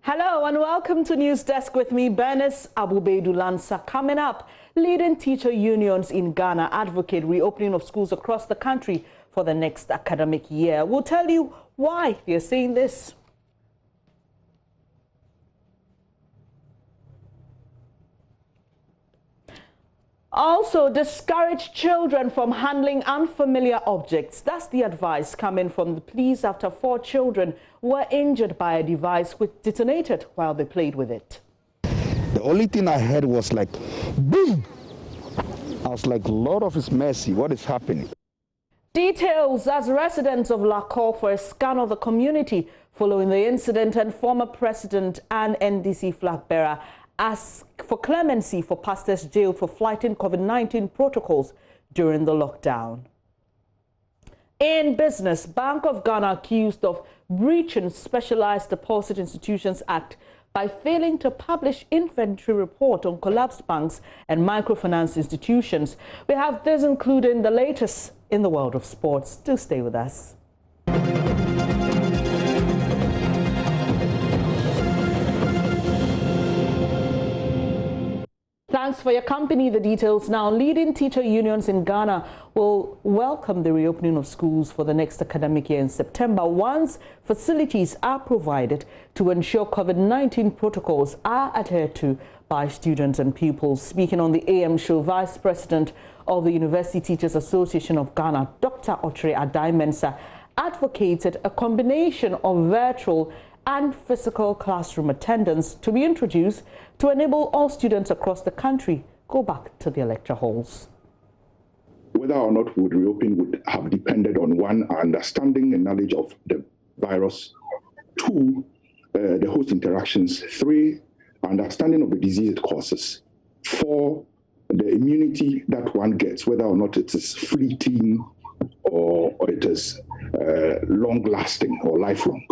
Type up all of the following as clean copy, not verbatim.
Hello and welcome to News Desk with me, Bernice Abubedu-Lansa. Coming up, leading teacher unions in Ghana advocate reopening of schools across the country for the next academic year. We'll tell you why they're saying this. Also, discourage children from handling unfamiliar objects. That's the advice coming from the police after 4 children were injured by a device which detonated while they played with it. The only thing I heard was like, boom! I was like, Lord of His mercy, what is happening? Details as residents of La call for a scan of the community following the incident, and former president and NDC flag bearer ask for clemency for pastors jailed for flouting COVID-19 protocols during the lockdown. In business, Bank of Ghana accused of breaching Specialized Deposit Institutions Act by failing to publish inventory report on collapsed banks and microfinance institutions. We have this including the latest in the world of sports. Do stay with us. Thanks for your company. The details now. Leading teacher unions in Ghana will welcome the reopening of schools for the next academic year in September once facilities are provided to ensure COVID-19 protocols are adhered to by students and pupils. Speaking on the AM show, Vice President of the University Teachers Association of Ghana, Dr. Ochre Adai-Mensah, advocated a combination of virtual and physical classroom attendance to be introduced to enable all students across the country go back to their lecture halls. Whether or not we would reopen would have depended on 1, our understanding and knowledge of the virus, 2, the host interactions, 3, understanding of the disease it causes, 4, the immunity that one gets, whether or not it is fleeting or it is long-lasting or lifelong.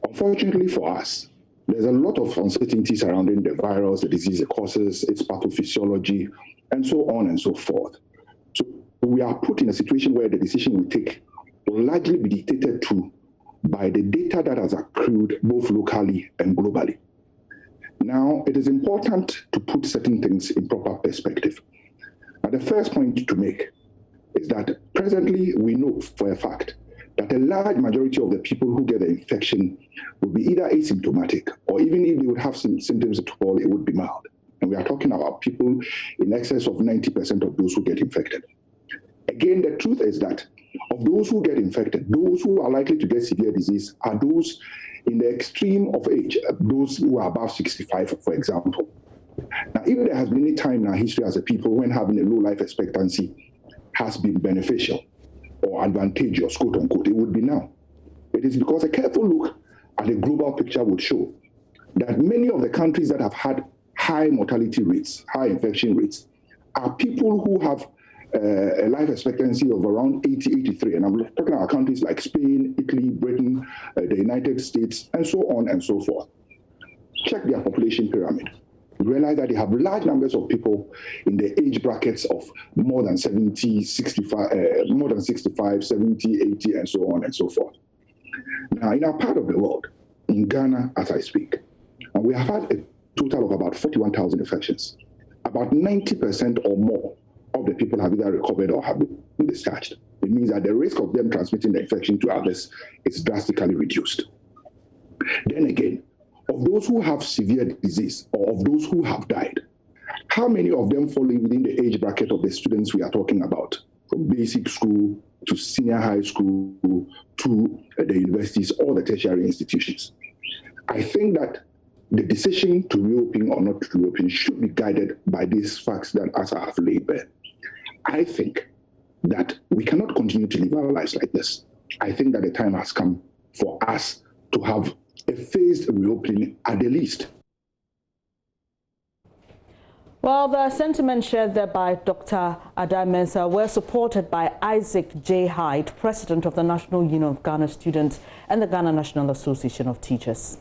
Unfortunately for us, there's a lot of uncertainty surrounding the virus, the disease it causes, its pathophysiology, and so on and so forth. So we are put in a situation where the decision we take will largely be dictated to by the data that has accrued both locally and globally. Now, it is important to put certain things in proper perspective. Now, the first point to make is that presently we know for a fact that a large majority of the people who get the infection will be either asymptomatic, or even if they would have some symptoms at all, it would be mild. And we are talking about people in excess of 90% of those who get infected. Again, the truth is that of those who get infected, those who are likely to get severe disease are those in the extreme of age, those who are above 65, for example. Now, if there has been any time in our history as a people when having a low life expectancy has been beneficial or advantageous, quote unquote, it would be now. It is because a careful look at the global picture would show that many of the countries that have had high mortality rates, high infection rates, are people who have a life expectancy of around 80, 83. And I'm talking about countries like Spain, Italy, Britain, the United States, and so on and so forth. Check their population pyramid. You realize that they have large numbers of people in the age brackets of more than 70, 65, more than 65, 70, 80, and so on and so forth. Now, in our part of the world, in Ghana, as I speak, and we have had a total of about 41,000 infections. About 90% or more of the people have either recovered or have been discharged. It means that the risk of them transmitting the infection to others is drastically reduced. Then again, of those who have severe disease or of those who have died, how many of them fall within the age bracket of the students we are talking about, from basic school to senior high school to the universities or the tertiary institutions? I think that the decision to reopen or not to reopen should be guided by these facts that as I have laid bare. I think that we cannot continue to live our lives like this. I think that the time has come for us to have a phased reopening at the least. Well, the sentiments shared there by Dr. Adai-Mensah were supported by Isaac J. Hyde, President of the National Union of Ghana Students and the Ghana National Association of Teachers.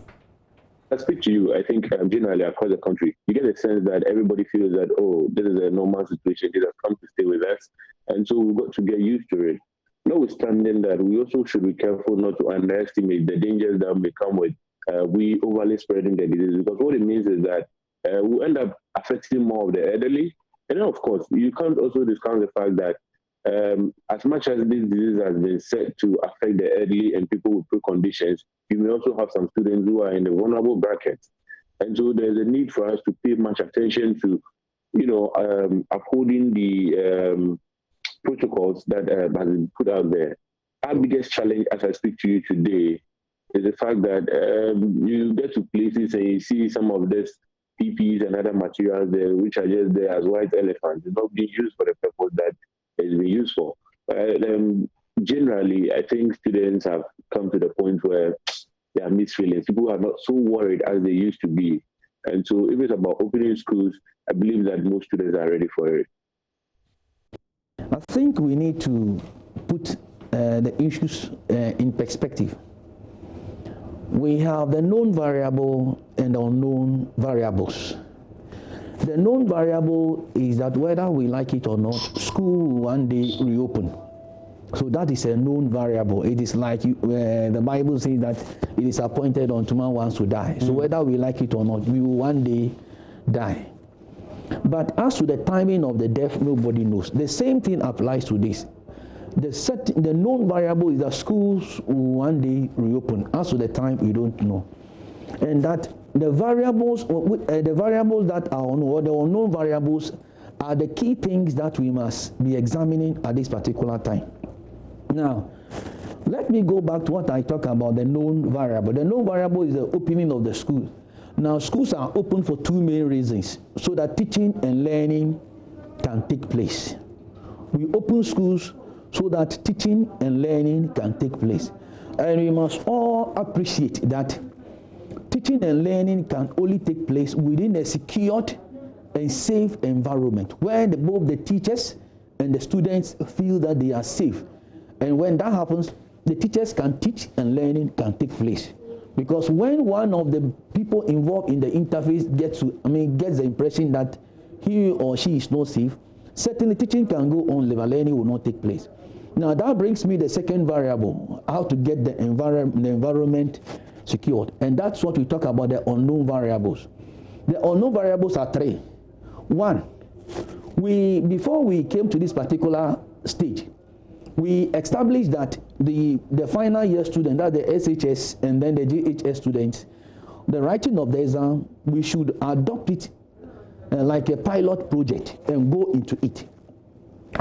I speak to you, I think generally across the country, you get a sense that everybody feels that, oh, this is a normal situation, this has come to stay with us, and so we've got to get used to it. Notwithstanding that, we also should be careful not to underestimate the dangers that may come with we overly spreading the disease, because what it means is that we'll end up affecting more of the elderly. And then, of course, you can't also discount the fact that as much as this disease has been said to affect the elderly and people with preconditions, you may also have some students who are in the vulnerable brackets. And so there's a need for us to pay much attention to, upholding the protocols that have been put out there. Our biggest challenge, as I speak to you today, is the fact that you get to places and you see some of this PPEs and other materials there, which are just there as white elephants. It's not being used for the purpose that it's been used for. Generally, I think students have come to the point where there are mixed feelings. People are not so worried as they used to be. And so if it's about opening schools, I believe that most students are ready for it. I think we need to put the issues in perspective. We have the known variable and unknown variables. The known variable is that whether we like it or not, school will one day reopen. So that is a known variable. It is like the Bible says that it is appointed unto man once to die. So whether we like it or not, we will one day die. But as to the timing of the death, nobody knows. The same thing applies to this. The known variable is that schools will one day reopen. As to the time, we don't know. And that the variables that are unknown, or the unknown variables, are the key things that we must be examining at this particular time. Now, let me go back to what I talked about, the known variable. The known variable is the opening of the school. Now, schools are open for two main reasons, so that teaching and learning can take place. We open schools so that teaching and learning can take place. And we must all appreciate that teaching and learning can only take place within a secured and safe environment where both the teachers and the students feel that they are safe. And when that happens, the teachers can teach and learning can take place. Because when one of the people involved in the interface gets the impression that he or she is not safe, certainly teaching can go on, learning will not take place. Now that brings me the second variable, how to get the environment secured. And that's what we talk about, the unknown variables. The unknown variables are three. One, before we came to this particular stage, we established that the final year student, that the SHS and then the GHS students, the writing of the exam, we should adopt it like a pilot project and go into it.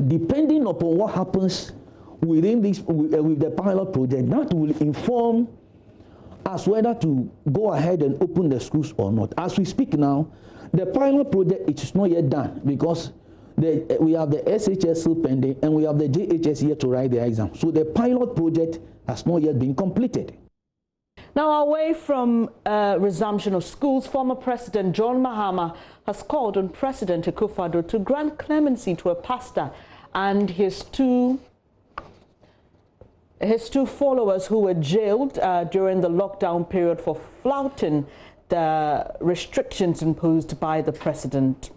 Depending upon what happens within this with the pilot project, that will inform us whether to go ahead and open the schools or not. As we speak now, the pilot project, it is not yet done because we have the SHS still pending and we have the JHS yet to write the exam. So the pilot project has not yet been completed. Now, away from resumption of schools, former President John Mahama has called on President Akufo-Addo to grant clemency to a pastor and his two followers who were jailed during the lockdown period for flouting the restrictions imposed by the president.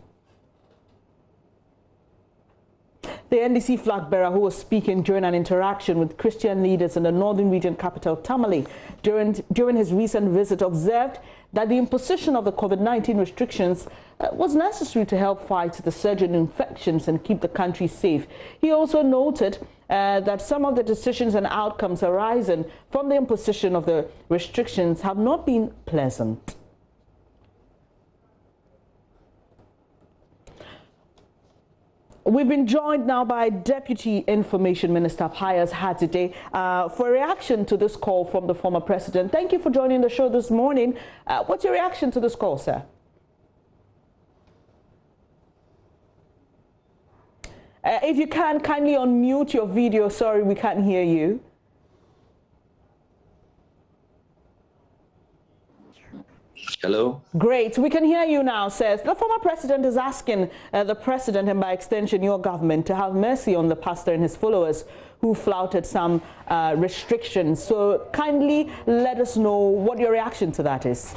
The NDC flag bearer, who was speaking during an interaction with Christian leaders in the northern region capital Tamale during his recent visit, observed that the imposition of the COVID-19 restrictions was necessary to help fight the surging infections and keep the country safe. He also noted that some of the decisions and outcomes arising from the imposition of the restrictions have not been pleasant. We've been joined now by Deputy Information Minister Pius Hatide for a reaction to this call from the former president. Thank you for joining the show this morning. What's your reaction to this call, sir? If you can, kindly unmute your video. Sorry, we can't hear you. Hello? Great. We can hear you now, says. The former president is asking the president and by extension your government to have mercy on the pastor and his followers who flouted some restrictions. So kindly let us know what your reaction to that is.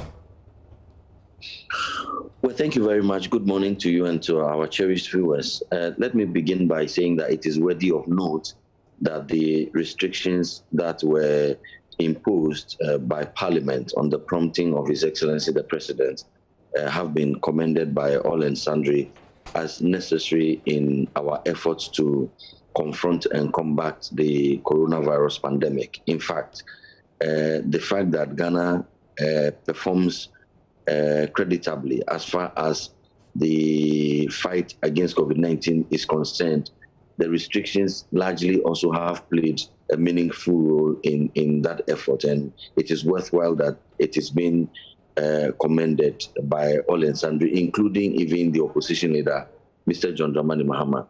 Well, thank you very much. Good morning to you and to our cherished viewers. Let me begin by saying that it is worthy of note that the restrictions that were imposed by Parliament on the prompting of His Excellency the President have been commended by all and sundry as necessary in our efforts to confront and combat the coronavirus pandemic. In fact, the fact that Ghana performs creditably as far as the fight against COVID-19 is concerned, the restrictions largely also have played a meaningful role in that effort, and it is worthwhile that it is being commended by all and sundry, including even the opposition leader, Mr. John Dramani Mahama.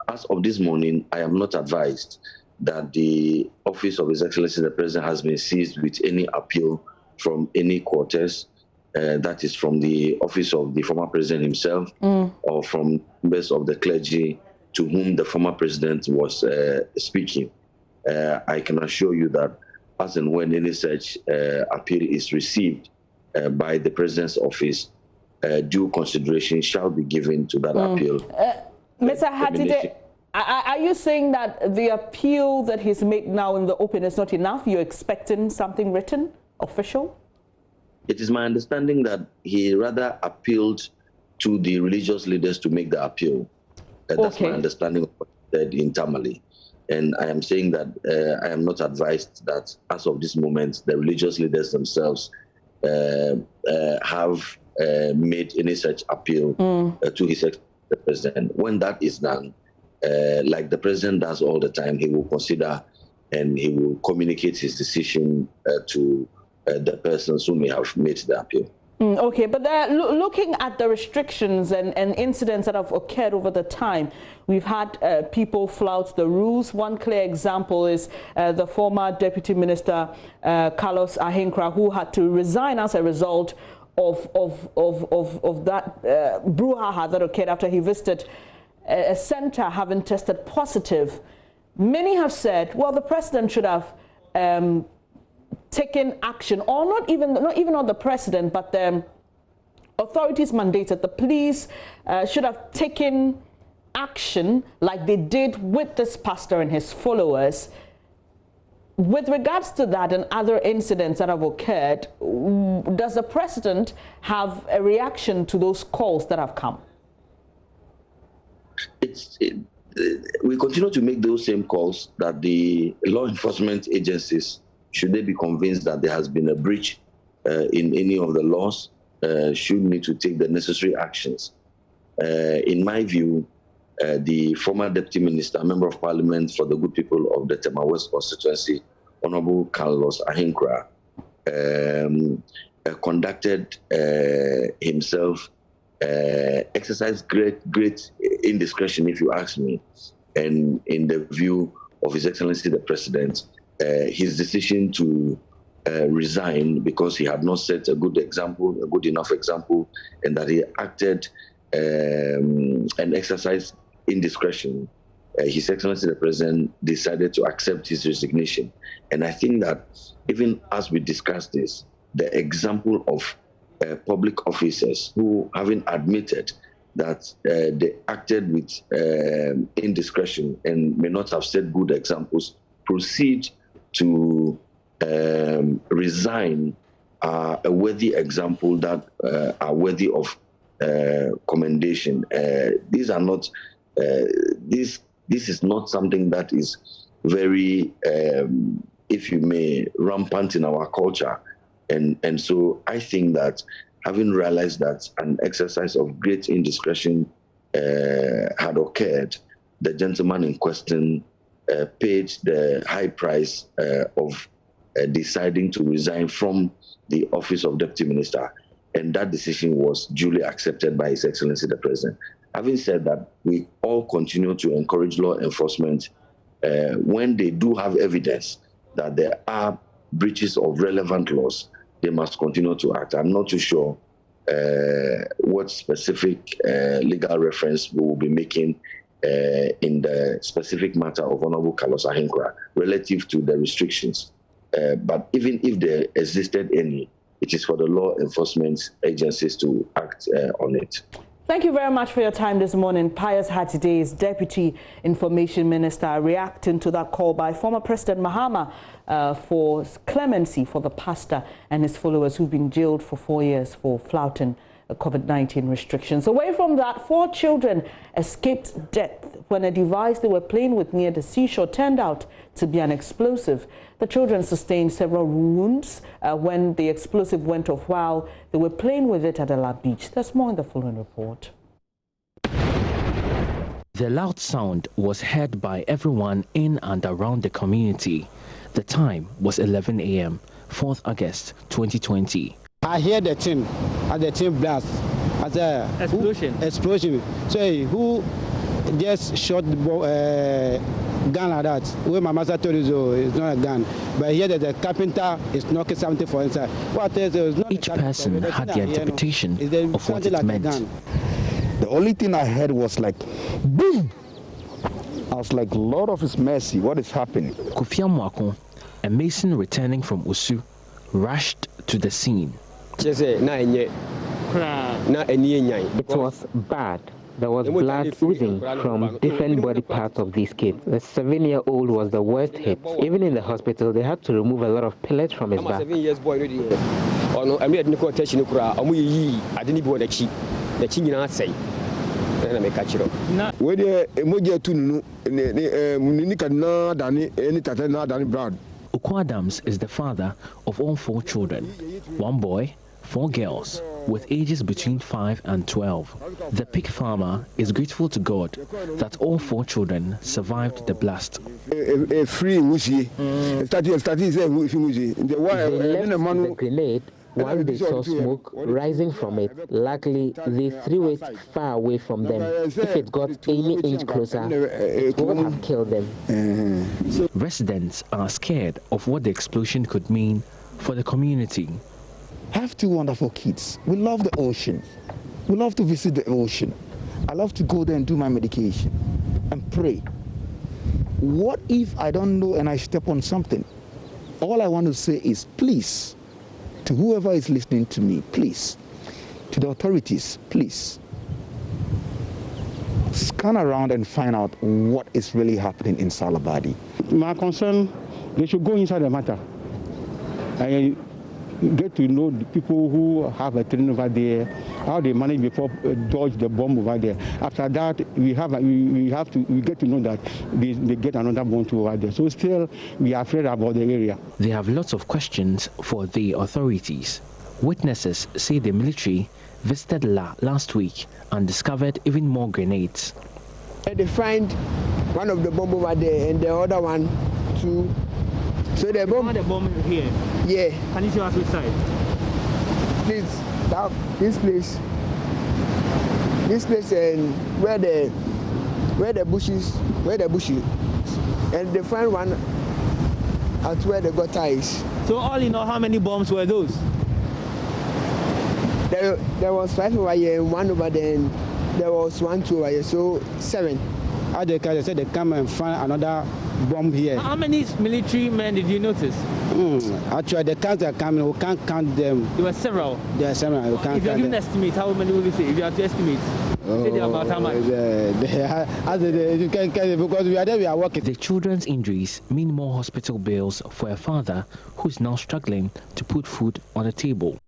As of this morning, I am not advised that the office of His Excellency the President has been seized with any appeal from any quarters, that is from the office of the former president himself or from members of the clergy to whom the former president was speaking. I can assure you that as and when any such appeal is received by the president's office, due consideration shall be given to that appeal. Mr. Hatide, are you saying that the appeal that he's made now in the open is not enough? You're expecting something written, official? It is my understanding that he rather appealed to the religious leaders to make the appeal. That's my understanding of what he said internally. And I am saying that I am not advised that as of this moment, the religious leaders themselves have made any such appeal to His Excellency the President. When that is done, like the President does all the time, he will consider and he will communicate his decision to the persons who may have made the appeal. Okay, but looking at the restrictions and incidents that have occurred over the time, we've had people flout the rules. One clear example is the former Deputy Minister, Carlos Ahinkra, who had to resign as a result of that brouhaha that occurred after he visited a center having tested positive. Many have said, well, the President should have taken action, or not even on the President, but the authorities mandated the police should have taken action like they did with this pastor and his followers. With regards to that and other incidents that have occurred, does the President have a reaction to those calls that have come? We continue to make those same calls that the law enforcement agencies, should they be convinced that there has been a breach in any of the laws, should need to take the necessary actions. In my view, the former Deputy Minister, Member of Parliament for the good people of the Tema West constituency, Honorable Carlos Ahinkra, conducted himself, exercised great indiscretion, if you ask me, and in the view of His Excellency the President, his decision to resign because he had not set a good enough example, and that he acted and exercised indiscretion, His Excellency the President decided to accept his resignation. And I think that even as we discuss this, the example of public officers who, having admitted that they acted with indiscretion and may not have set good examples, proceed to resign, a worthy example that are worthy of commendation. These are not. This is not something that is very, if you may, rampant in our culture, and so I think that having realized that an exercise of great indiscretion had occurred, the gentleman in question paid the high price of deciding to resign from the office of Deputy Minister, and that decision was duly accepted by His Excellency the President. Having said that, we all continue to encourage law enforcement when they do have evidence that there are breaches of relevant laws, they must continue to act. I'm not too sure what specific legal reference we will be making in the specific matter of Honorable Carlos Ahinkra relative to the restrictions. But even if there existed any, it is for the law enforcement agencies to act on it. Thank you very much for your time this morning. Pius Hatide's Deputy Information Minister reacting to that call by former President Mahama for clemency for the pastor and his followers who've been jailed for 4 years for flouting COVID-19 restrictions. Away from that, 4 children escaped death when a device they were playing with near the seashore turned out to be an explosive. The children sustained several wounds when the explosive went off while they were playing with it at Ella Beach. There's more in the following report. The loud sound was heard by everyone in and around the community. The time was 11 a.m., 4th August 2020. I hear the thing, as the thing blast, as a explosion. So who just shot the gun like that? Where my master told you it's not a gun, but here that the carpenter is knocking something for inside. What is not each person had their interpretation of what it meant. The only thing I heard was like, boom! I was like, Lord of His mercy, what is happening? Kofi Amwako, a mason returning from Osu, rushed to the scene. It was bad. There was blood oozing from different body parts of these kids. The 7-year-old was the worst hit. Even in the hospital, they had to remove a lot of pellets from his back. 7 years boy already. Oh no, I'm not going to tell you. I didn't even want to cheat. The ching not say. Then I make catch it up. Where the emoji to Brad. Uko Adams is the father of all 4 children, 1 boy, 4 girls, with ages between 5 and 12. The pig farmer is grateful to God that all 4 children survived the blast. Free Mushi. The grenade, while they saw smoke rising from it, luckily they threw it far away from them. If it got any inch closer, it would have killed them. Residents are scared of what the explosion could mean for the community. I have 2 wonderful kids. We love the ocean. We love to visit the ocean. I love to go there and do my medication and pray. What if I don't know and I step on something? All I want to say is, please, to whoever is listening to me, please, to the authorities, please, scan around and find out what is really happening in Salabadi. My concern, they should go inside the matter. I get to know the people who have a train over there, how they manage before dodge the bomb over there. After that, we get to know that they get another bomb too over there. So still, we are afraid about the area. They have lots of questions for the authorities. Witnesses say the military visited La last week and discovered even more grenades. They find one of the bomb over there and the other one too. So the bomb. The bomb here. Yeah. Can you show us which side? This place, and where the bushes, and they find one at where the gutter is. So all in all, how many bombs were those? There was 5 over here, and 1 over there, and there was 1, 2 over here, so 7. As they said, they come and find another bomb here. How many military men did you notice? Actually, the counts are coming. We can't count them. There were several. There are several. We can't if you give an estimate, how many will you say? If you have to estimate, say about how much? You can because we are there. We are working. The children's injuries mean more hospital bills for a father who is now struggling to put food on the table.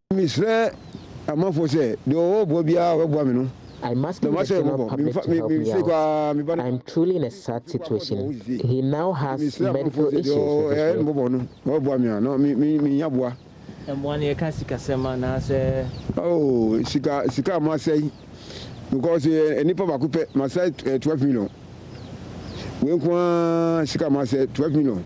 I must need the general public to help me out. I'm truly in a sad situation. He now has medical issues with his leg. And 1 year can say, oh, Sika must say, because any papa could must say 12 million. We Sika must say 12 million.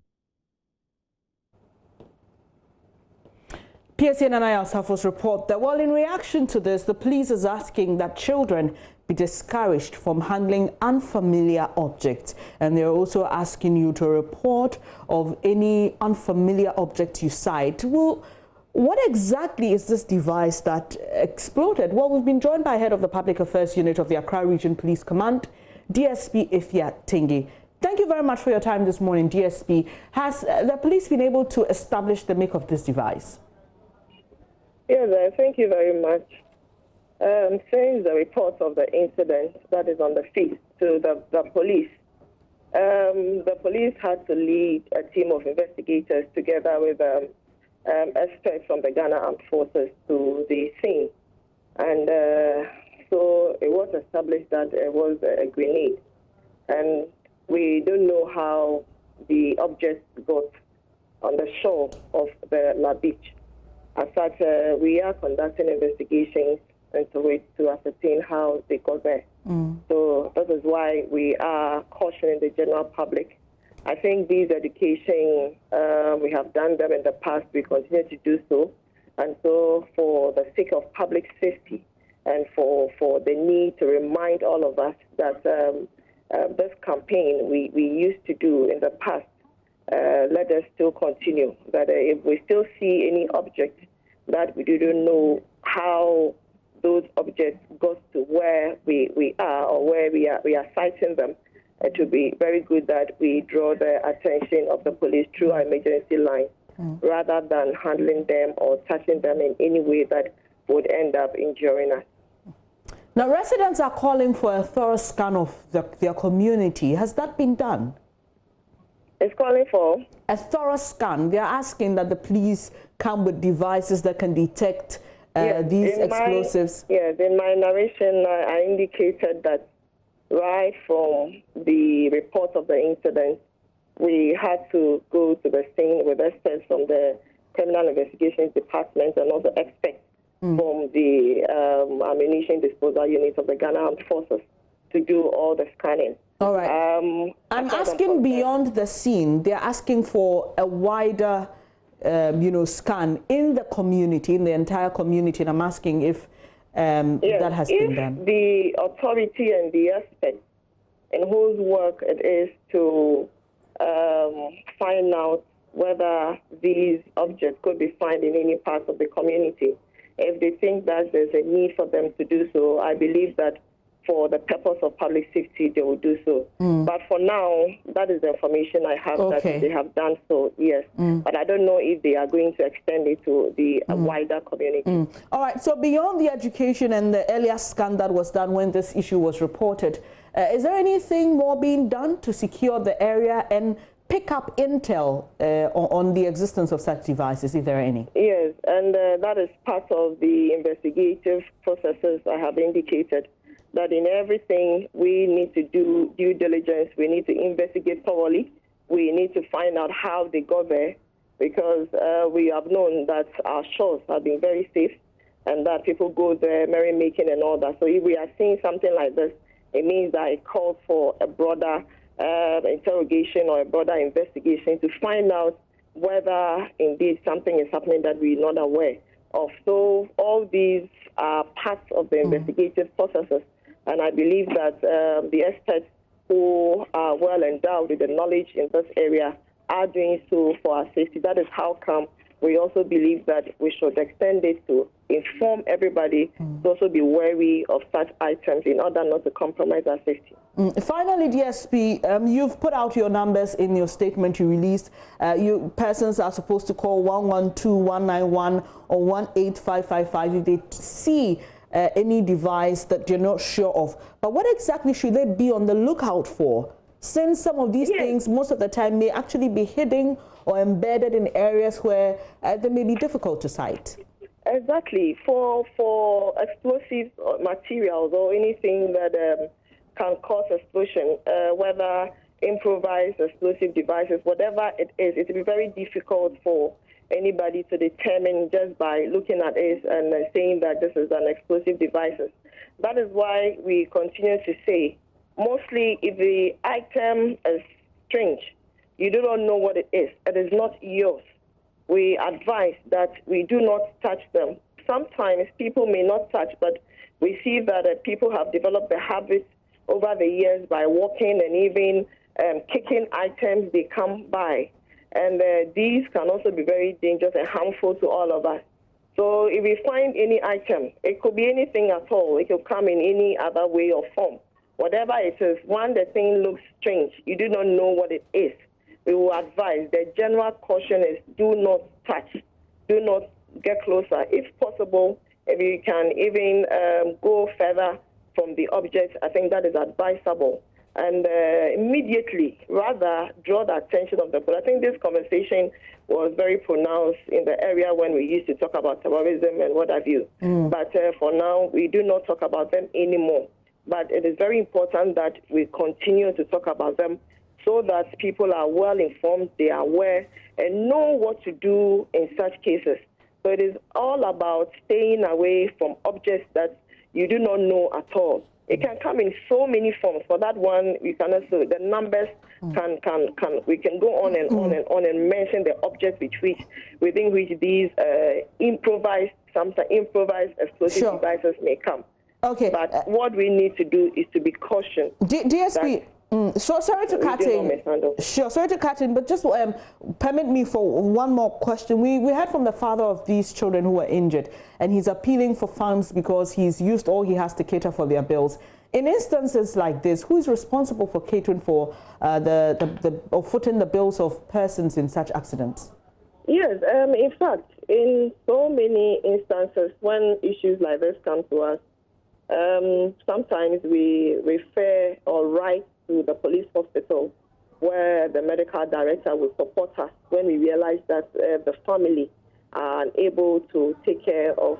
PSN and IASAFO's report that, well, in reaction to this, the police is asking that children be discouraged from handling unfamiliar objects. And they're also asking you to report of any unfamiliar object you sight. Well, what exactly is this device that exploded? Well, we've been joined by head of the Public Affairs Unit of the Accra Region Police Command, DSP Ifya Tingi. Thank you very much for your time this morning, DSP. Has the police been able to establish the make of this device? Yes, thank you very much. Since the report of the incident that is on the 5th to the police, the police had to lead a team of investigators together with experts from the Ghana Armed Forces to the scene. And so it was established that it was a grenade. And we don't know how the object got on the shore of the La Beach. As such, we are conducting investigations into it to ascertain how they got there. So that is why we are cautioning the general public. I think these education, we have done them in the past, we continue to do so. And so for the sake of public safety and for the need to remind all of us that this campaign we used to do in the past, let us still continue. That if we still see any object that we don't know how those objects got to where we are or where we are sighting them, it would be very good that we draw the attention of the police through our emergency line rather than handling them or touching them in any way that would end up injuring us. Now, residents are calling for a thorough scan of their community. Has that been done? It's calling for? A thorough scan. They're asking that the police come with devices that can detect these explosives. Yes, in my narration, I indicated that right from the report of the incident, we had to go to the scene with experts from the Criminal Investigations Department and also experts from the ammunition disposal unit of the Ghana Armed Forces to do all the scanning. All right. I'm asking beyond the scene. They're asking for a wider scan in the community, in the entire community, and I'm asking if that has been done. The authority and the experts in whose work it is to find out whether these objects could be found in any part of the community, if they think that there's a need for them to do so, I believe that for the purpose of public safety, they will do so. But for now, that is the information I have that they have done so, yes. But I don't know if they are going to extend it to the wider community. All right, so beyond the education and the earlier scan that was done when this issue was reported, is there anything more being done to secure the area and pick up intel on the existence of such devices, if there are any? Yes, and that is part of the investigative processes I have indicated. That in everything we need to do due diligence, we need to investigate thoroughly, we need to find out how they got there, because we have known that our shores have been very safe and that people go there merrymaking and all that. So if we are seeing something like this, it means that it calls for a broader interrogation or a broader investigation to find out whether indeed something is happening that we're not aware of. So all these are parts of the investigative processes. And I believe that the experts who are well endowed with the knowledge in this area are doing so for our safety. That is how come we also believe that we should extend it to inform everybody to also be wary of such items in order not to compromise our safety. Finally, DSP, you've put out your numbers in your statement you released. Persons are supposed to call 112-191 or 18555 if they see any device that you're not sure of. But what exactly should they be on the lookout for, since some of these things most of the time may actually be hidden or embedded in areas where they may be difficult to sight? Exactly. For explosive materials or anything that can cause explosion, whether improvised explosive devices, whatever it is, it will be very difficult for anybody to determine just by looking at it and saying that this is an explosive device. That is why we continue to say, mostly if the item is strange, you do not know what it is not yours, we advise that we do not touch them. Sometimes people may not touch, but we see that people have developed the habit over the years by walking and even kicking items they come by. And these can also be very dangerous and harmful to all of us. So if we find any item, it could be anything at all. It could come in any other way or form. Whatever it is, when the thing looks strange, you do not know what it is, we will advise. The general caution is do not touch, do not get closer. If possible, if you can even go further from the object, I think that is advisable. And immediately, rather, draw the attention of the police. I think this conversation was very pronounced in the area when we used to talk about terrorism and what have you. But for now, we do not talk about them anymore. But it is very important that we continue to talk about them so that people are well informed, they are aware, and know what to do in such cases. So it is all about staying away from objects that you do not know at all. It can come in so many forms. For that one, we cannot say the numbers we can go on and on and on and mention the objects within which these sometimes improvised explosive devices may come. Okay. But what we need to do is to be cautious. DSP, sorry to cut in. Sure, sorry to cut in, but just permit me for one more question. We heard from the father of these children who were injured, and he's appealing for funds because he's used all he has to cater for their bills. In instances like this, who is responsible for catering for or footing the bills of persons in such accidents? Yes, in fact, in so many instances when issues like this come to us, sometimes we refer or write to the police hospital where the medical director will support us when we realize that the family are unable to take care of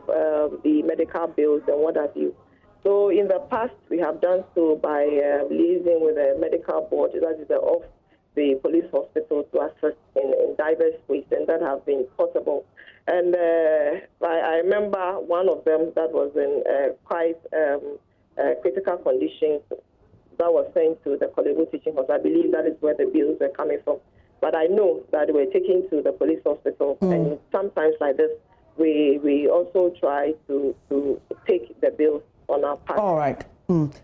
the medical bills and what have you. So in the past, we have done so by liaising with the medical board, that is of the police hospital, to assist in diverse ways, and that has been possible. And I remember one of them that was in quite critical conditions that was sent to the Kolego Teaching Hospital. I believe that is where the bills were coming from. But I know that they were taken to the police hospital, and sometimes like this, we also try to take the bills on our part. All right.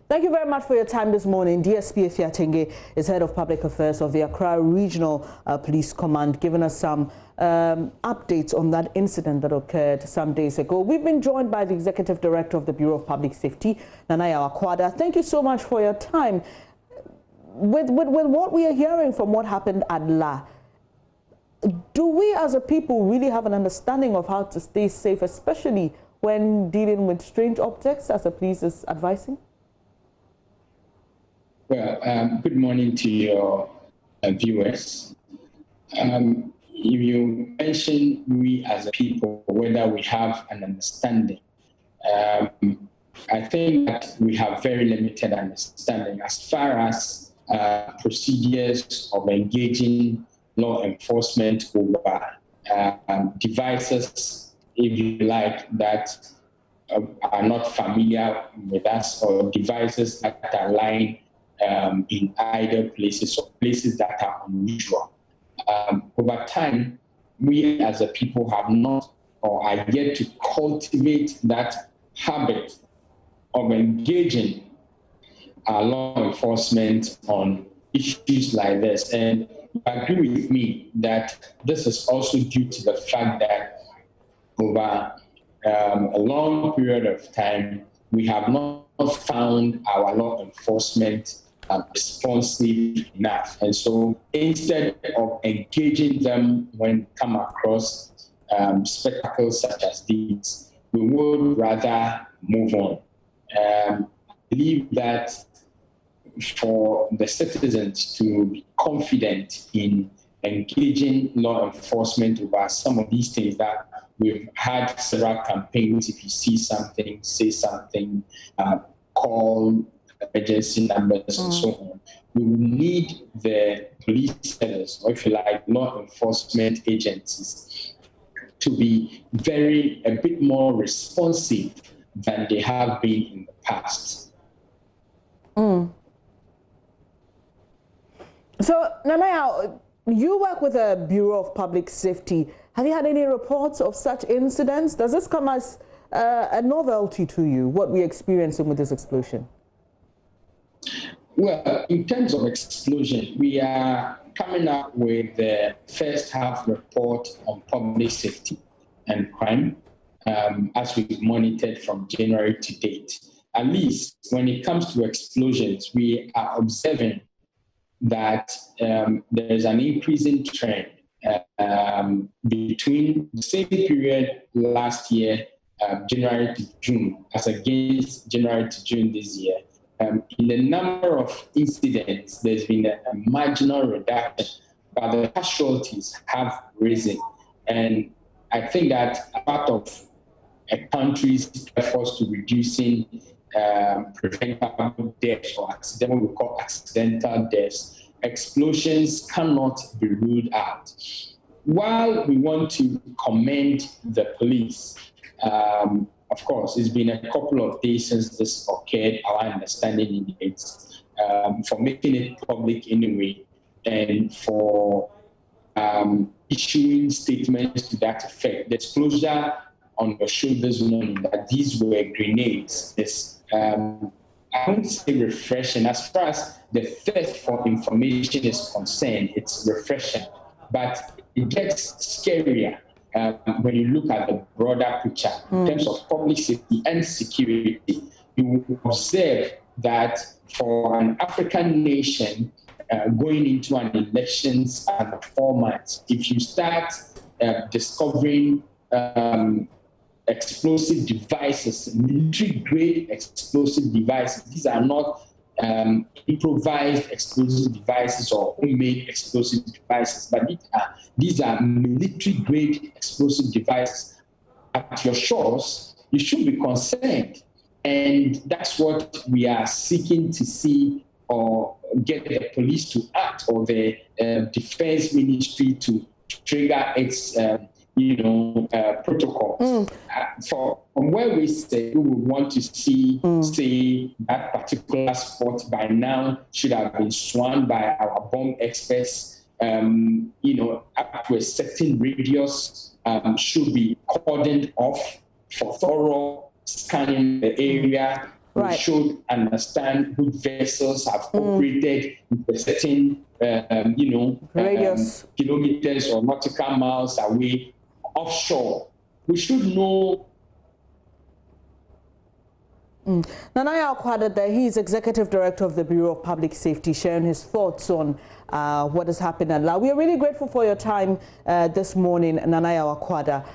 Thank you very much for your time this morning. DSP Efiatenge is Head of Public Affairs of the Accra Regional Police Command, giving us some updates on that incident that occurred some days ago. We've been joined by the Executive Director of the Bureau of Public Safety, Nanaya Akwada. Thank you so much for your time. With what we are hearing from what happened at La, do we as a people really have an understanding of how to stay safe, especially when dealing with strange objects, as the police is advising? Well, good morning to your viewers. You mentioned we as a people, whether we have an understanding. I think that we have very limited understanding as far as procedures of engaging law enforcement over devices, if you like, that are not familiar with us, or devices that are lying in idle places or places that are unusual. Over time, we as a people have not or are yet to cultivate that habit of engaging law enforcement on issues like this. And you agree with me that this is also due to the fact that over a long period of time, we have not found our law enforcement responsive enough. And so instead of engaging them when come across spectacles such as these, we would rather move on. I believe that for the citizens to be confident in engaging law enforcement over some of these things, that we've had several campaigns. If you see something, say something, call emergency numbers and so on. We will need the police service, or if you like, law enforcement agencies, to be a bit more responsive than they have been in the past. So, Nanaya, you work with the Bureau of Public Safety. Have you had any reports of such incidents? Does this come as a novelty to you, what we're experiencing with this explosion? Well, in terms of explosion, we are coming up with the first half report on public safety and crime as we've monitored from January to date. At least when it comes to explosions, we are observing that there is an increasing trend between the same period last year January to June, as against January to June this year, in the number of incidents, there's been a marginal reduction, but the casualties have risen. And I think that part of a country's efforts to reducing preventable deaths or what we call accidental deaths, explosions cannot be ruled out. While we want to commend the police, of course, it's been a couple of days since this occurred, our understanding indicates, for making it public anyway, and for issuing statements to that effect. The disclosure on your show this morning that these were grenades is, I won't say refreshing. As far as the thirst for information is concerned, it's refreshing, but it gets scarier when you look at the broader picture in terms of public safety and security. You will observe that for an African nation going into an elections and 4 months, if you start discovering explosive devices, military-grade explosive devices, these are not improvised explosive devices or homemade explosive devices, but these are military-grade explosive devices at your shores, you should be concerned. And that's what we are seeking to see, or get the police to act, or the defense ministry to trigger its protocols. From where we say we would want to see, say, that particular spot by now should have been sworn by our bomb experts, up to a certain radius, should be cordoned off for thorough scanning the area. Right. We should understand which vessels have operated in a certain, radius, kilometers or nautical miles away offshore. We should know. Nanaya Akwada there, he is Executive Director of the Bureau of Public Safety, sharing his thoughts on what has happened at La. We are really grateful for your time this morning, Nanaya Akwada.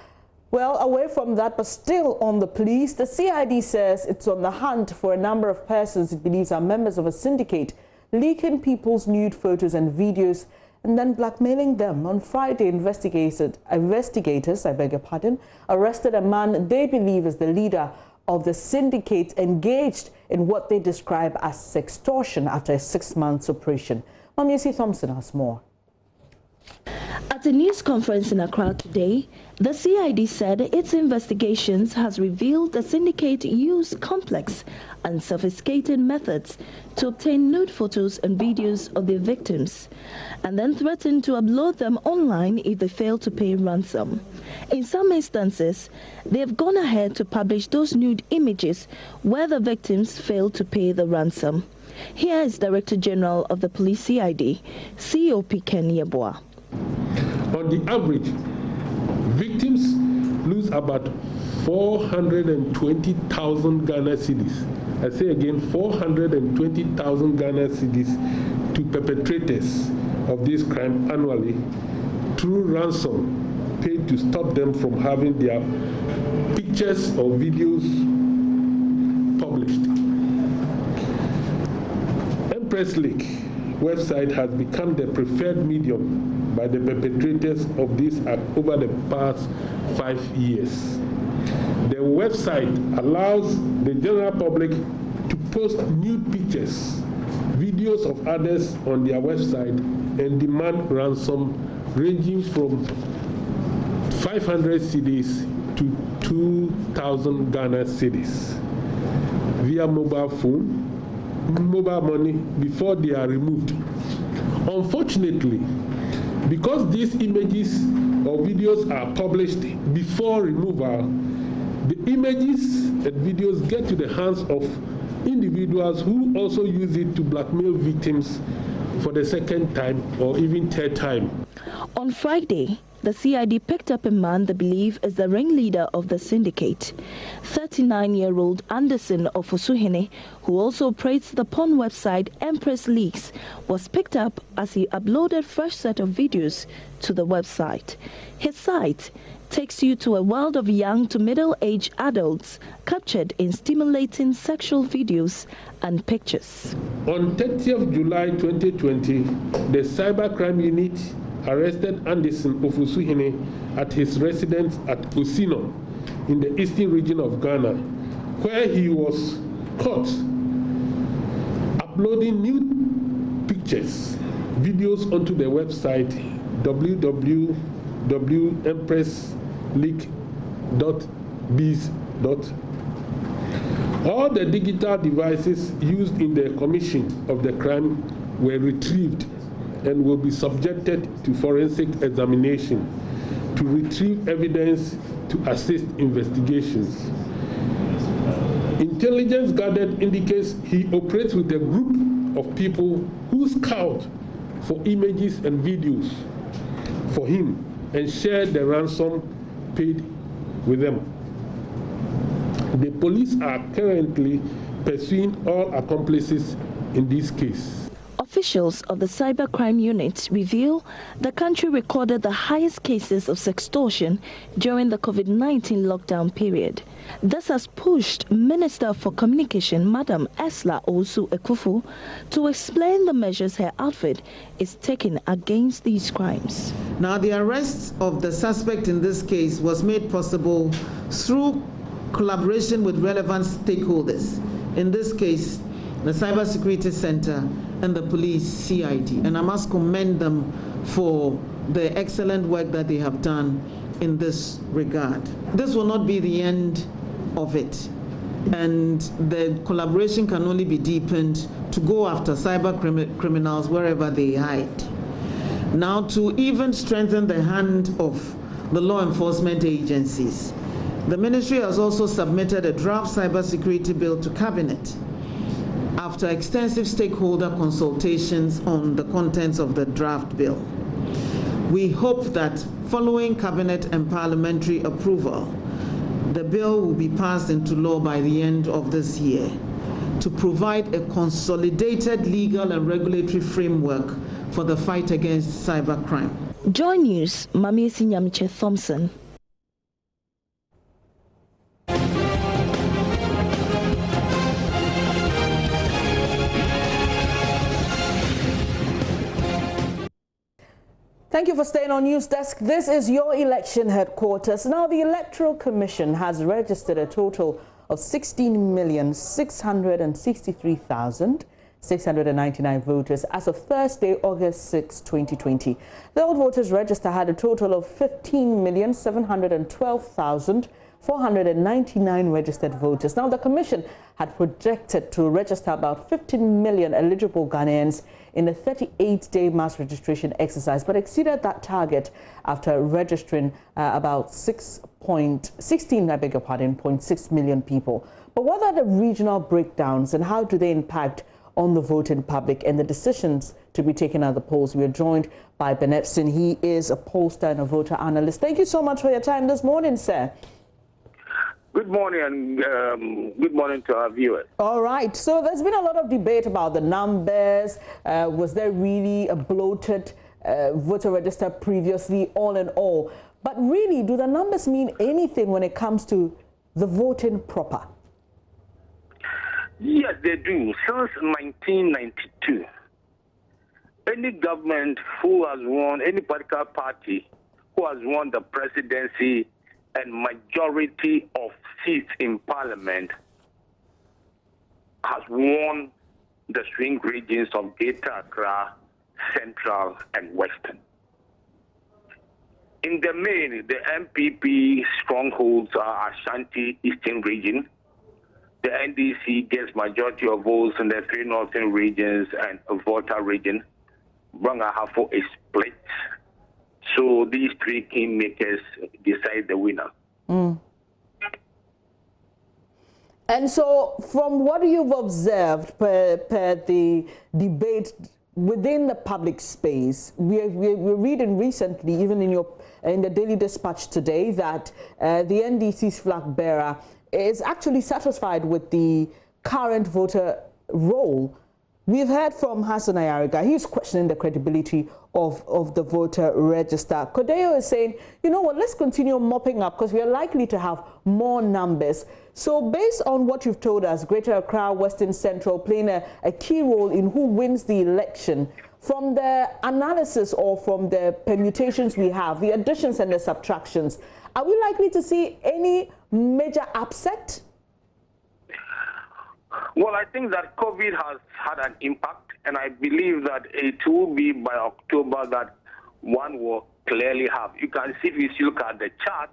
Well, away from that, but still on the police, the CID says it's on the hunt for a number of persons it believes are members of a syndicate, leaking people's nude photos and videos and then blackmailing them. On Friday, investigators, arrested a man they believe is the leader of the syndicate engaged in what they describe as sextortion after a 6-month operation. Mamyesi Thompson has more. At a news conference in Accra today, the CID said its investigations has revealed the syndicate used complex and sophisticated methods to obtain nude photos and videos of their victims, and then threatened to upload them online if they fail to pay ransom. In some instances, they have gone ahead to publish those nude images where the victims failed to pay the ransom. Here is Director General of the Police CID, COP Ken Yeboah. On the average, victims lose about 420,000 Ghana cedis. I say again, 420,000 Ghana cedis to perpetrators of this crime annually through ransom paid to stop them from having their pictures or videos published. Empress Lake website has become the preferred medium by the perpetrators of this act over the past 5 years. The website allows the general public to post nude pictures, videos of others on their website and demand ransom ranging from 500 cedis to 2,000 Ghana cedis via mobile phone, mobile money before they are removed. Unfortunately, because these images or videos are published before removal, the images and videos get to the hands of individuals who also use it to blackmail victims for the second time or even third time. On Friday, the CID picked up a man they believe is the ringleader of the syndicate. 39-year-old Anderson of Osuhene, who also operates the porn website Empress Leaks, was picked up as he uploaded fresh set of videos to the website. His site takes you to a world of young to middle-aged adults captured in stimulating sexual videos and pictures. On 30th July 2020, the Cybercrime Unit arrested Anderson of Osuhene at his residence at Osino in the eastern region of Ghana, where he was caught uploading nude pictures, videos onto the website www.empressleak.biz. All the digital devices used in the commission of the crime were retrieved and will be subjected to forensic examination to retrieve evidence to assist investigations. Intelligence gathered indicates he operates with a group of people who scout for images and videos for him and share the ransom paid with them. The police are currently pursuing all accomplices in this case. Officials of the Cybercrime Unit reveal the country recorded the highest cases of sextortion during the COVID-19 lockdown period. This has pushed Minister for Communication, Madam Esla Osu Ekufu, to explain the measures her outfit is taking against these crimes. Now, the arrest of the suspect in this case was made possible through collaboration with relevant stakeholders. In this case, the Cybersecurity Center and the police CID. And I must commend them for the excellent work that they have done in this regard. This will not be the end of it. And the collaboration can only be deepened to go after cyber criminals wherever they hide. Now, to even strengthen the hand of the law enforcement agencies, the ministry has also submitted a draft cybersecurity bill to Cabinet after extensive stakeholder consultations on the contents of the draft bill. We hope that following Cabinet and parliamentary approval, the bill will be passed into law by the end of this year to provide a consolidated legal and regulatory framework for the fight against cybercrime. JoyNews, Mamiesi Nyamiche Thompson. Thank you for staying on News Desk. This is your election headquarters. Now, the Electoral Commission has registered a total of 16,663,699 voters as of Thursday, August 6, 2020. The old voters register had a total of 15,712,499 registered voters. Now, the Commission had projected to register about 15 million eligible Ghanaians in a 38-day mass registration exercise, but exceeded that target after registering about 0.6 million people. But what are the regional breakdowns and how do they impact on the voting public and the decisions to be taken at the polls? We are joined by Ben Epson. He is a pollster and a voter analyst. Thank you so much for your time this morning, sir. Good morning, and good morning to our viewers. All right. So there's been a lot of debate about the numbers. Was there really a bloated voter register previously, all in all? But really, do the numbers mean anything when it comes to the voting proper? Yes, they do. Since 1992, any government who has won, any political party who has won the presidency and majority of seats in parliament has won the swing regions of Greater Accra, Central, and Western. In the main, the MPP strongholds are Ashanti Eastern region. The NDC gets majority of votes in the three northern regions and a Volta region. Brangahafo is split. So these three kingmakers decide the winner. Mm. And so from what you've observed per the debate within the public space, we're reading recently, even in your in the Daily Dispatch today that the NDC's flag bearer is actually satisfied with the current voter roll. We've heard from Hassan Ayariga. He's questioning the credibility of the voter register. Kodeo is saying, you know what, let's continue mopping up because we are likely to have more numbers. So based on what you've told us, Greater Accra, Western Central playing a key role in who wins the election, from the analysis or from the permutations we have, the additions and the subtractions, are we likely to see any major upset? Well, I think that COVID has had an impact, and I believe that it will be by October that one will clearly have. You can see if you look at the chart,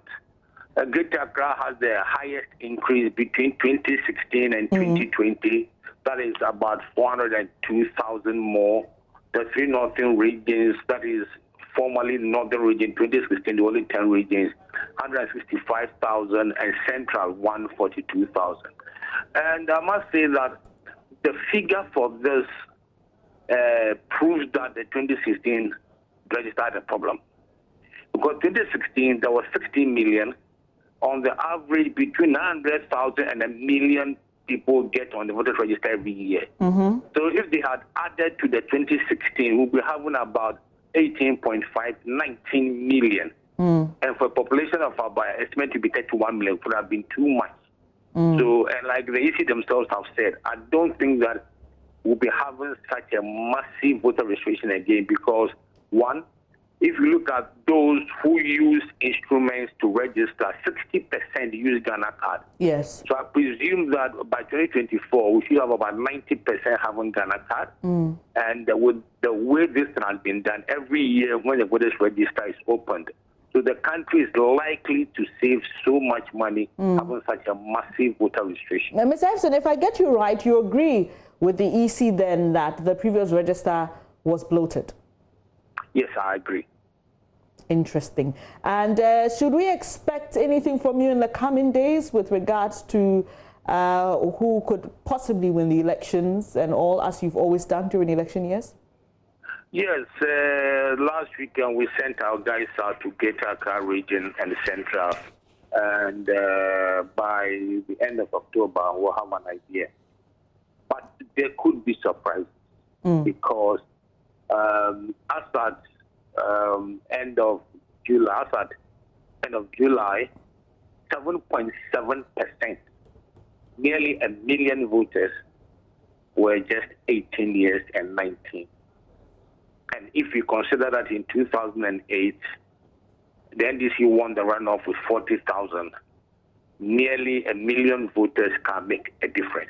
Greater Accra has the highest increase between 2016 and 2020. That is about 402,000 more. The three northern regions, that is formerly northern region, 2016, the only 10 regions, 165,000, and central, 142,000. And I must say that the figure for this proves that the 2016 register had a problem. Because 2016, there was 16 million. On the average, between 900,000 and 1 million people get on the voter register every year. So if they had added to the 2016, we'll be having about 18.5, 19 million. And for a population of about estimated to be 31 million, would have been too much. So, and like the EC themselves have said, I don't think that we'll be having such a massive voter registration again because, one, if you look at those who use instruments to register, 60% use Ghana card. Yes. So I presume that by 2024, we should have about 90% having Ghana card. And with the way this thing has been done, every year when the voters register is opened, so the country is likely to save so much money having such a massive voter registration. Now, Ms. Efson, if I get you right, you agree with the EC then that the previous register was bloated? Yes, I agree. Interesting. And should we expect anything from you in the coming days with regards to who could possibly win the elections and all, as you've always done during election years? Yes, last weekend we sent our guys out to Greater Accra region and Central, and by the end of October we'll have an idea. But there could be surprises because as at end of July, 7.7%, nearly 1 million voters were just 18 years and 19. And if you consider that in 2008, the NDC won the runoff with 40,000, nearly 1 million voters can make a difference.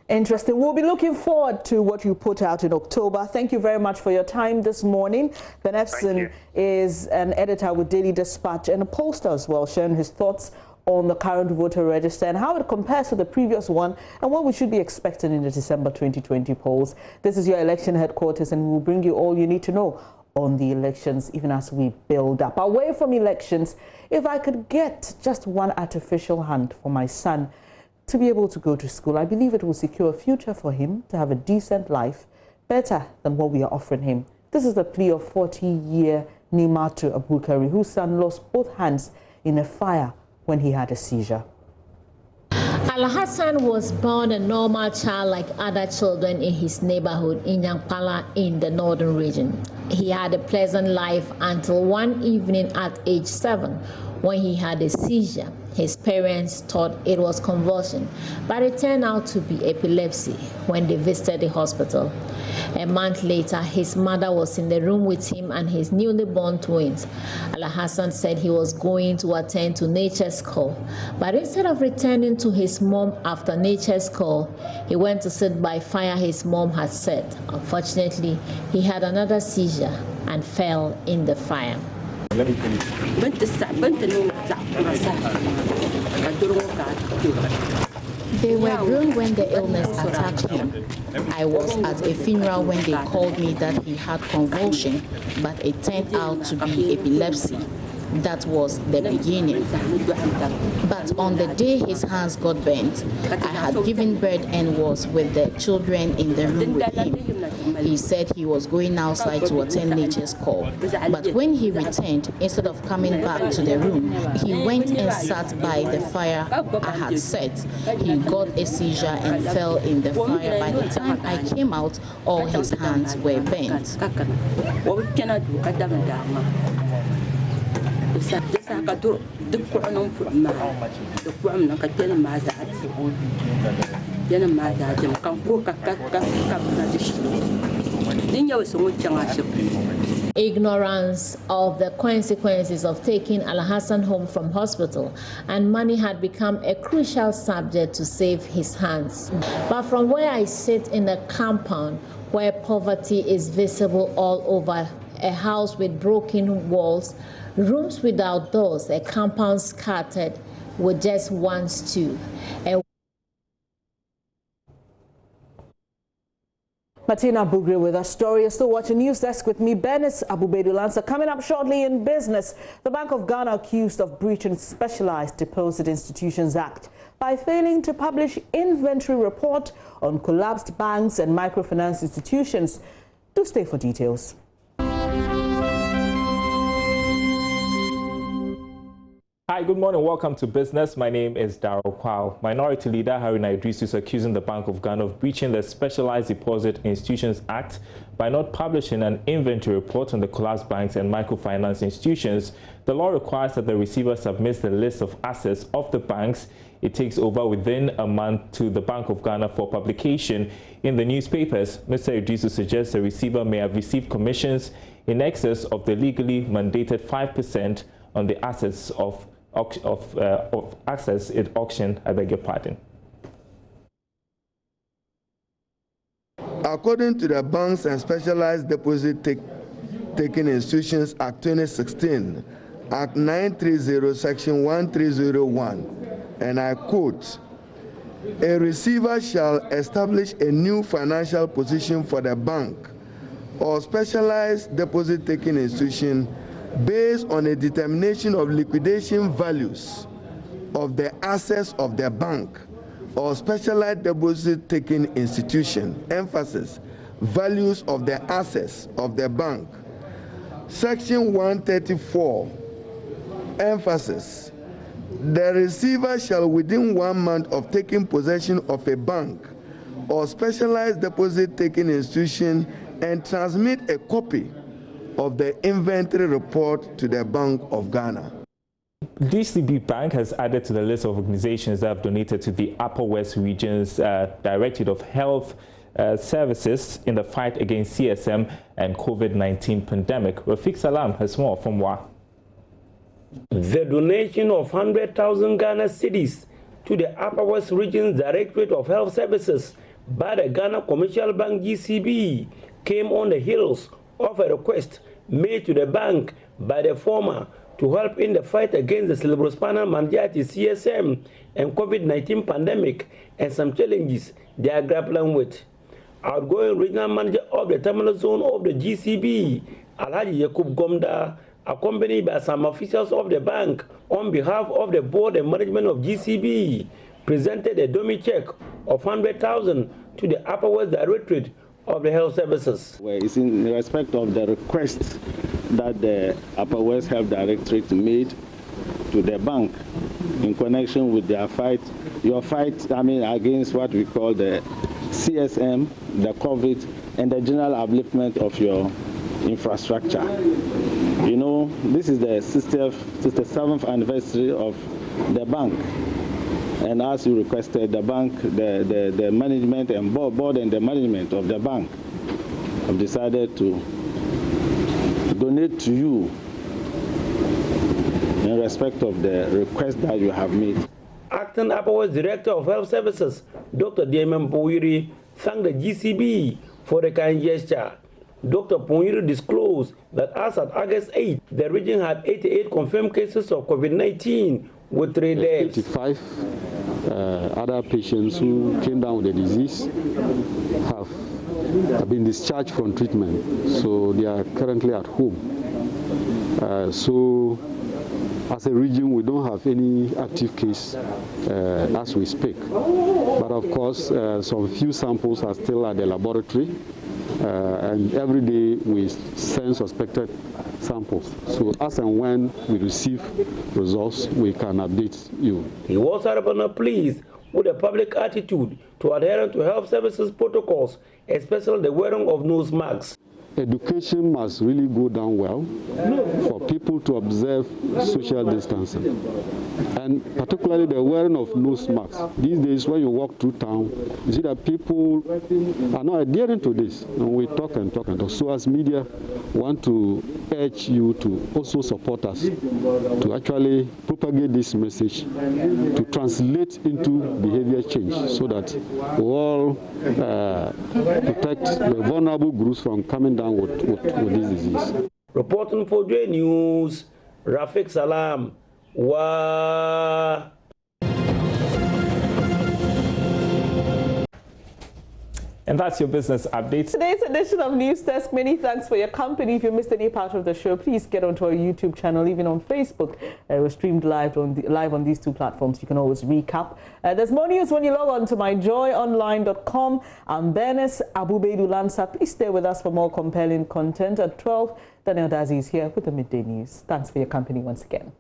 Interesting. We'll be looking forward to what you put out in October. Thank you very much for your time this morning. Ben Efson is an editor with Daily Dispatch and a pollster as well, sharing his thoughts on the current voter register and how it compares to the previous one and what we should be expecting in the December 2020 polls. This is your election headquarters, and we'll bring you all you need to know on the elections even as we build up. Away from elections, if I could get just one artificial hand for my son to be able to go to school, I believe it will secure a future for him to have a decent life, better than what we are offering him. This is the plea of 40-year Nimatu Abukari, whose son lost both hands in a fire when he had a seizure. Al-Hassan was born a normal child like other children in his neighborhood in Yampala in the northern region. He had a pleasant life until one evening at age 7 when he had a seizure. His parents thought it was convulsion, but it turned out to be epilepsy when they visited the hospital. A month later, his mother was in the room with him and his newly born twins. Al-Hassan said he was going to attend to nature's call, but instead of returning to his mom after nature's call, he went to sit by fire his mom had set. Unfortunately, he had another seizure and fell in the fire. They were grown when the illness attacked him. I was at a funeral when they called me that he had convulsion, but it turned out to be epilepsy. That was the beginning. But on the day his hands got burnt, I had given birth and was with the children in the room with him. He said he was going outside to attend nature's call. But when he returned, instead of coming back to the room, he went and sat by the fire I had set. He got a seizure and fell in the fire. By the time I came out, all his hands were burnt. Ignorance of the consequences of taking Al-Hassan home from hospital and money had become a crucial subject to save his hands. But from where I sit in the compound, where poverty is visible all over, a house with broken walls, rooms without doors, a compound scattered with just one stool. Martina Bugre with our story. You're still watching News Desk with me, Benis Abubedu-Lansa. Coming up shortly in business, the Bank of Ghana accused of breaching Specialized Deposit Institutions Act by failing to publish inventory report on collapsed banks and microfinance institutions. Do stay for details. Hi, good morning. Welcome to Business. My name is Darryl Kwao. Minority Leader Haruna Idris is accusing the Bank of Ghana of breaching the Specialized Deposit Institutions Act by not publishing an inventory report on the collapsed banks and microfinance institutions. The law requires that the receiver submits the list of assets of the banks it takes over within a month to the Bank of Ghana for publication in the newspapers. Mr. Idrisu suggests the receiver may have received commissions in excess of the legally mandated 5% on the assets of assets it auctioned. I beg your pardon. According to the Banks and Specialized Deposit Taking Institutions Act 2016, Act 930, Section 1301, and I quote, "A receiver shall establish a new financial position for the bank or specialized deposit-taking institution based on a determination of liquidation values of the assets of the bank or specialized deposit-taking institution, emphasis, values of the assets of the bank." Section 134, emphasis, "The receiver shall within 1 month of taking possession of a bank or specialized deposit-taking institution and transmit a copy of the inventory report to the Bank of Ghana." DCB Bank has added to the list of organizations that have donated to the Upper West Region's Directorate of Health Services in the fight against CSM and COVID-19 pandemic. Rafiq Salam has more from WA. The donation of 100,000 Ghana cedis to the Upper West Region's Directorate of Health Services by the Ghana Commercial Bank GCB came on the heels of a request made to the bank by the former to help in the fight against the cerebrospinal meningitis CSM and COVID-19 pandemic and some challenges they are grappling with. Outgoing regional manager of the terminal zone of the GCB, Alhaji Yakub Gomda, accompanied by some officials of the bank on behalf of the board and management of GCB, presented a dummy check of 100,000 to the Upper West Directorate of the Health Services. Well, it's in respect of the request that the Upper West Health Directorate made to the bank in connection with their fight, against what we call the CSM, the COVID, and the general upliftment of your infrastructure. You know, this is the 67th anniversary of the bank. And as you requested, the bank, the management and board and the management of the bank have decided to donate to you in respect of the request that you have made. Acting Upper West Director of Health Services, Dr. Diemen Pouiri, thanked the GCB for the kind gesture. Dr. Pouiri disclosed that as of August 8, the region had 88 confirmed cases of COVID-19 with 3 deaths. 85 other patients who came down with the disease have been discharged from treatment, so they are currently at home. So As a region, we don't have any active case as we speak. But of course, some few samples are still at the laboratory, and every day we send suspected samples. So as and when we receive results, we can update you. He was pleased with the public attitude to adhere to health services protocols, especially the wearing of nose masks. Education must really go down well for people to observe social distancing, and particularly the wearing of nose masks. These days when you walk through town, you see that people are not adhering to this, and we talk and talk and talk. So as media, want to urge you to also support us to actually propagate this message, to translate into behavior change, so that we all protect the vulnerable groups from coming down with this disease. Reporting for JoyNews, Rafiq Salam. Wa. And that's your business update. Today's edition of News Desk. Many thanks for your company. If you missed any part of the show, please get onto our YouTube channel, even on Facebook. We're streamed live on these two platforms. You can always recap. There's more news when you log on to myjoyonline.com. I'm Bernice Abubedu Lansa. Please stay with us for more compelling content. At 12, Daniel Dazi is here with the Midday News. Thanks for your company once again.